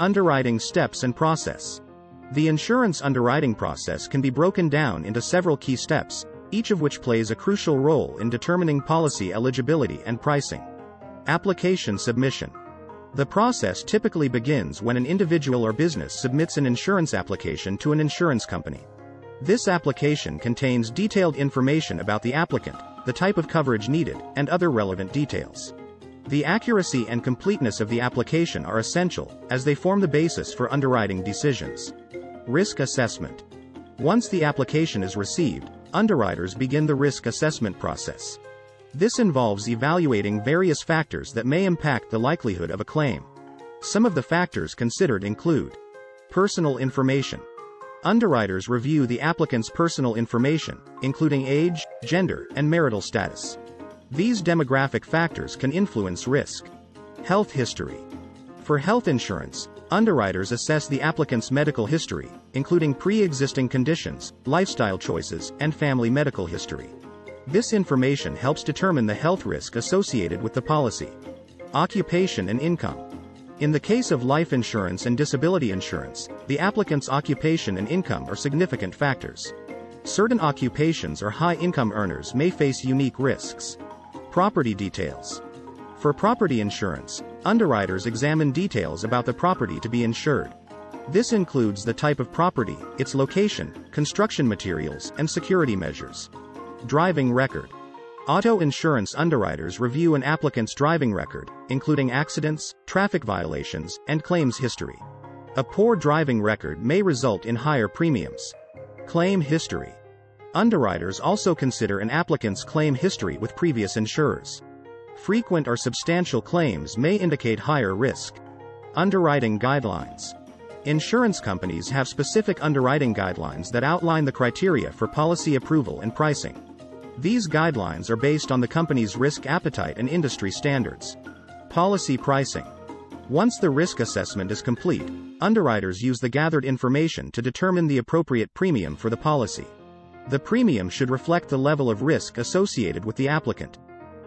Underwriting steps and process. The insurance underwriting process can be broken down into several key steps, each of which plays a crucial role in determining policy eligibility and pricing. Application submission. The process typically begins when an individual or business submits an insurance application to an insurance company. This application contains detailed information about the applicant, the type of coverage needed, and other relevant details. The accuracy and completeness of the application are essential, as they form the basis for underwriting decisions. Risk assessment. Once the application is received, underwriters begin the risk assessment process. This involves evaluating various factors that may impact the likelihood of a claim. Some of the factors considered include personal information. Underwriters review the applicant's personal information, including age, gender, and marital status. These demographic factors can influence risk. Health history. For health insurance, underwriters assess the applicant's medical history, including pre-existing conditions, lifestyle choices, and family medical history. This information helps determine the health risk associated with the policy. Occupation and income. In the case of life insurance and disability insurance, the applicant's occupation and income are significant factors. Certain occupations or high-income earners may face unique risks. Property details. For property insurance, underwriters examine details about the property to be insured. This includes the type of property, its location, construction materials, and security measures. Driving record. Auto insurance underwriters review an applicant's driving record, including accidents, traffic violations, and claims history. A poor driving record may result in higher premiums. Claim history. Underwriters also consider an applicant's claim history with previous insurers. Frequent or substantial claims may indicate higher risk. Underwriting guidelines. Insurance companies have specific underwriting guidelines that outline the criteria for policy approval and pricing. These guidelines are based on the company's risk appetite and industry standards. Policy pricing. Once the risk assessment is complete, underwriters use the gathered information to determine the appropriate premium for the policy. The premium should reflect the level of risk associated with the applicant.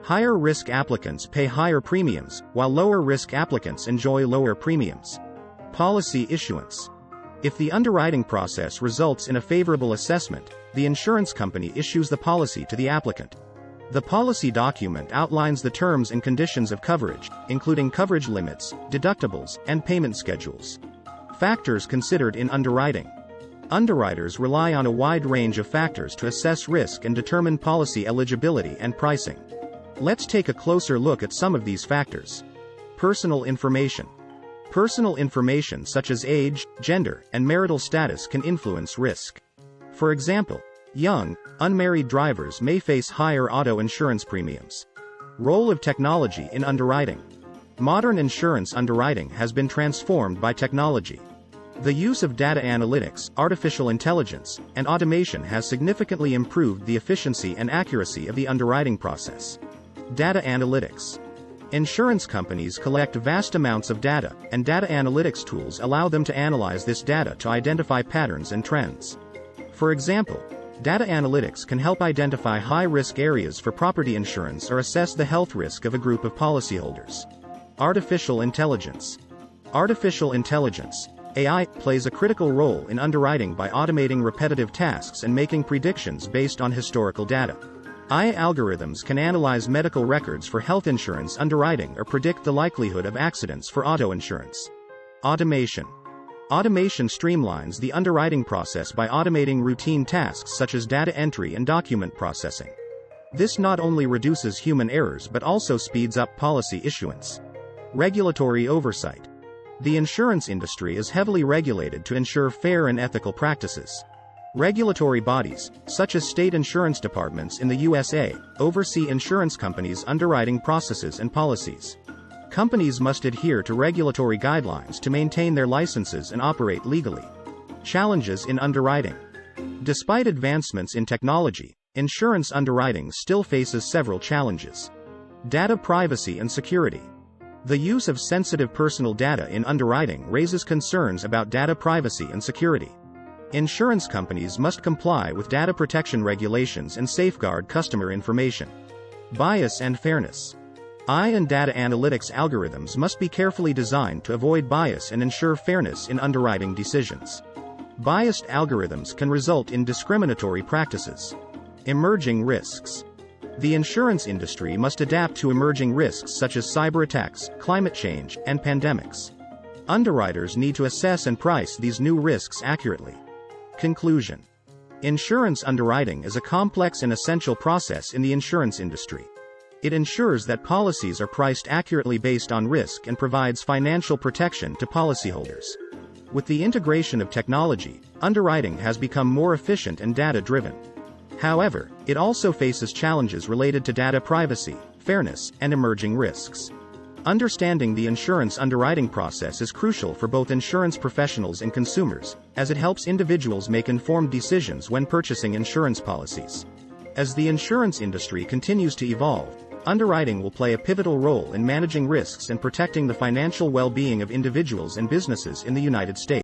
Higher risk applicants pay higher premiums, while lower risk applicants enjoy lower premiums. Policy issuance. If the underwriting process results in a favorable assessment, the insurance company issues the policy to the applicant. The policy document outlines the terms and conditions of coverage, including coverage limits, deductibles, and payment schedules. Factors considered in underwriting. Underwriters rely on a wide range of factors to assess risk and determine policy eligibility and pricing. Let's take a closer look at some of these factors. Personal information. Personal information such as age, gender, and marital status can influence risk. For example, young, unmarried drivers may face higher auto insurance premiums. Role of technology in underwriting. Modern insurance underwriting has been transformed by technology. The use of data analytics, artificial intelligence, and automation has significantly improved the efficiency and accuracy of the underwriting process. Data analytics. Insurance companies collect vast amounts of data, and data analytics tools allow them to analyze this data to identify patterns and trends. For example, data analytics can help identify high-risk areas for property insurance or assess the health risk of a group of policyholders. Artificial intelligence. Artificial intelligence, AI, plays a critical role in underwriting by automating repetitive tasks and making predictions based on historical data. AI algorithms can analyze medical records for health insurance underwriting or predict the likelihood of accidents for auto insurance. Automation. Automation streamlines the underwriting process by automating routine tasks such as data entry and document processing. This not only reduces human errors but also speeds up policy issuance. Regulatory oversight. The insurance industry is heavily regulated to ensure fair and ethical practices. Regulatory bodies, such as state insurance departments in the USA, oversee insurance companies' underwriting processes and policies. Companies must adhere to regulatory guidelines to maintain their licenses and operate legally. Challenges in underwriting. Despite advancements in technology, insurance underwriting still faces several challenges. Data privacy and security. The use of sensitive personal data in underwriting raises concerns about data privacy and security. Insurance companies must comply with data protection regulations and safeguard customer information. Bias and fairness. AI and data analytics algorithms must be carefully designed to avoid bias and ensure fairness in underwriting decisions. Biased algorithms can result in discriminatory practices. Emerging risks. The insurance industry must adapt to emerging risks such as cyber attacks, climate change, and pandemics. Underwriters need to assess and price these new risks accurately. Conclusion. Insurance underwriting is a complex and essential process in the insurance industry. It ensures that policies are priced accurately based on risk and provides financial protection to policyholders. With the integration of technology, underwriting has become more efficient and data-driven. However, it also faces challenges related to data privacy, fairness, and emerging risks. Understanding the insurance underwriting process is crucial for both insurance professionals and consumers, as it helps individuals make informed decisions when purchasing insurance policies. As the insurance industry continues to evolve, underwriting will play a pivotal role in managing risks and protecting the financial well-being of individuals and businesses in the United States.